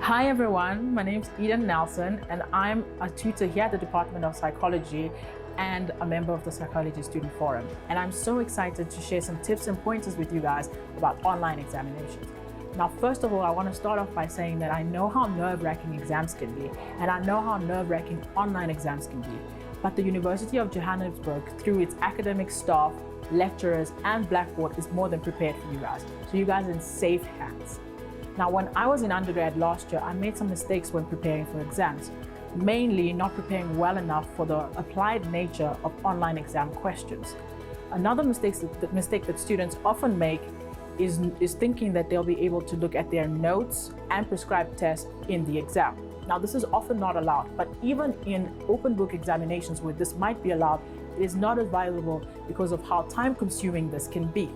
Hi everyone, my name is Eden Nelson and I'm a tutor here at the Department of Psychology and a member of the Psychology Student Forum. And I'm so excited to share some tips and pointers with you guys about online examinations. Now, first of all, I want to start off by saying that I know how nerve-wracking exams can be, and I know how nerve-wracking online exams can be. But the University of Johannesburg, through its academic staff, lecturers, and Blackboard, is more than prepared for you guys. So you guys are in safe hands. Now, when I was in undergrad last year, I made some mistakes when preparing for exams, mainly not preparing well enough for the applied nature of online exam questions. Another mistake that students often make is thinking that they'll be able to look at their notes and prescribed tests in the exam. Now, this is often not allowed, but even in open book examinations where this might be allowed, it is not advisable because of how time-consuming this can be.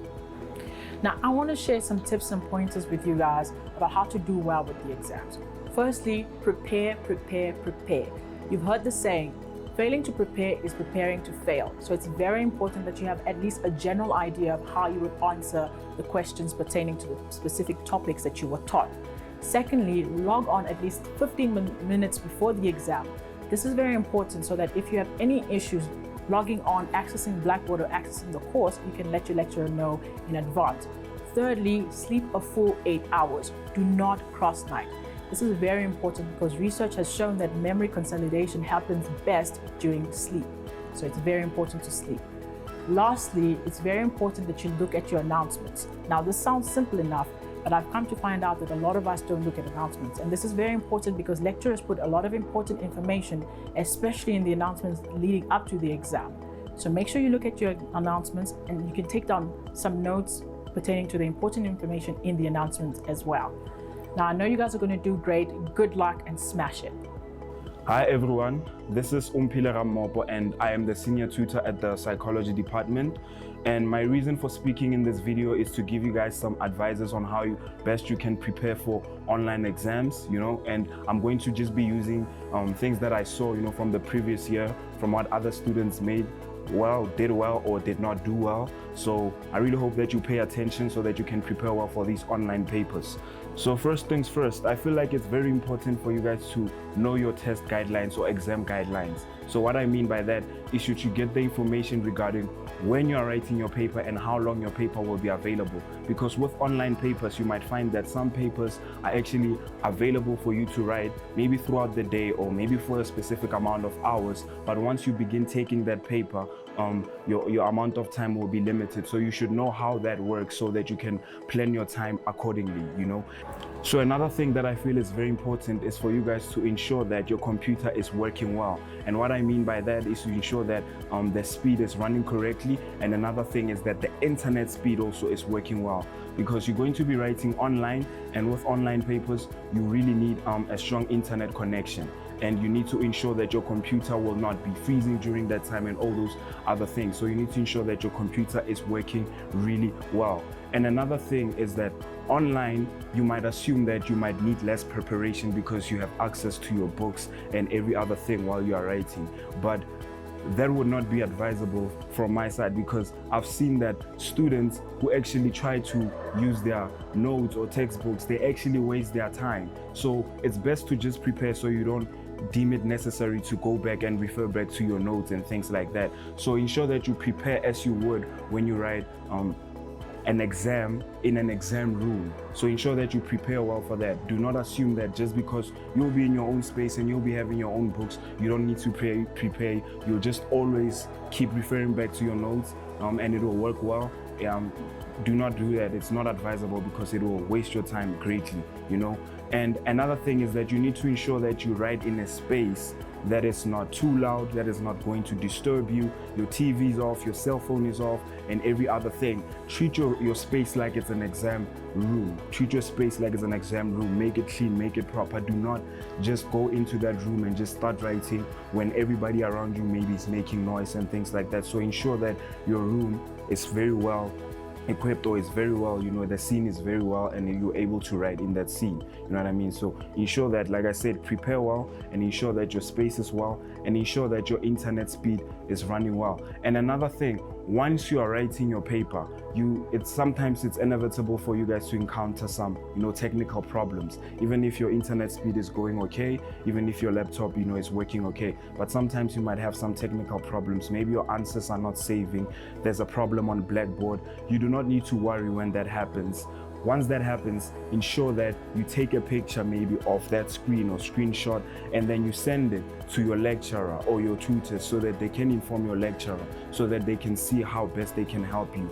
Now, I want to share some tips and pointers with you guys about how to do well with the exams. Firstly, prepare, prepare, prepare. You've heard the saying, failing to prepare is preparing to fail. So it's very important that you have at least a general idea of how you would answer the questions pertaining to the specific topics that you were taught. Secondly, log on at least 15 minutes before the exam. This is very important so that if you have any issues logging on, accessing Blackboard, or accessing the course, you can let your lecturer know in advance. Thirdly, sleep a full 8 hours. Do not cross night. This is very important because research has shown that memory consolidation happens best during sleep. So it's very important to sleep. Lastly, it's very important that you look at your announcements. Now, this sounds simple enough, but I've come to find out that a lot of us don't look at announcements. And this is very important because lecturers put a lot of important information, especially in the announcements leading up to the exam. So make sure you look at your announcements and you can take down some notes pertaining to the important information in the announcements as well. Now, I know you guys are going to do great. Good luck and smash it. Hi everyone, this is Umpile Ramopo and I am the senior tutor at the psychology department. And my reason for speaking in this video is to give you guys some advices on how best you can prepare for online exams, and I'm going to just be using things that I saw, from the previous year, from what other students did well, or did not do well. So I really hope that you pay attention so that you can prepare well for these online papers. So first things first, I feel like it's very important for you guys to know your test guidelines or exam guidelines. So what I mean by that is you should get the information regarding when you are writing your paper and how long your paper will be available. Because with online papers, you might find that some papers are actually available for you to write maybe throughout the day or maybe for a specific amount of hours. But once you begin taking that paper, your amount of time will be limited. So you should know how that works so that you can plan your time accordingly, So another thing that I feel is very important is for you guys to ensure that your computer is working well. And what I mean by that is to ensure that the speed is running correctly. And another thing is that the internet speed also is working well, because you're going to be writing online, and with online papers, you really need a strong internet connection. And you need to ensure that your computer will not be freezing during that time and all those other things. So you need to ensure that your computer is working really well. And another thing is that online, you might assume that you might need less preparation because you have access to your books and every other thing while you are writing. But that would not be advisable from my side, because I've seen that students who actually try to use their notes or textbooks, they actually waste their time. So it's best to just prepare so you don't deem it necessary to go back and refer back to your notes and things like that. So ensure that you prepare as you would when you write an exam in an exam room. So ensure that you prepare well for that. Do not assume that just because you'll be in your own space and you'll be having your own books, you don't need to prepare. You'll just always keep referring back to your notes and it will work well. Do not do that. It's not advisable because it will waste your time greatly, And another thing is that you need to ensure that you write in a space that is not too loud, that is not going to disturb you. Your TV is off, your cell phone is off, and every other thing. Treat your space like it's an exam room. Treat your space like it's an exam room. Make it clean, make it proper. Do not just go into that room and just start writing when everybody around you maybe is making noise and things like that. So ensure that your room is very well equipped, or is very well, the scene is very well, and you're able to write in that scene, you know what I mean? So ensure that, like I said, prepare well and ensure that your space is well, and ensure that your internet speed is running well. And another thing, once you are writing your paper, sometimes it's inevitable for you guys to encounter some, technical problems. Even if your internet speed is going okay, even if your laptop, is working okay, but sometimes you might have some technical problems. Maybe your answers are not saving. There's a problem on Blackboard. You do not need to worry when that happens. Once that happens, ensure that you take a picture maybe of that screen or screenshot, and then you send it to your lecturer or your tutors so that they can inform your lecturer, so that they can see how best they can help you,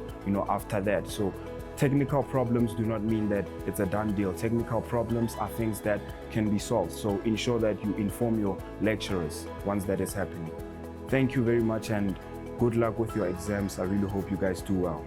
after that. So technical problems do not mean that it's a done deal. Technical problems are things that can be solved. So ensure that you inform your lecturers once that is happening. Thank you very much and good luck with your exams. I really hope you guys do well.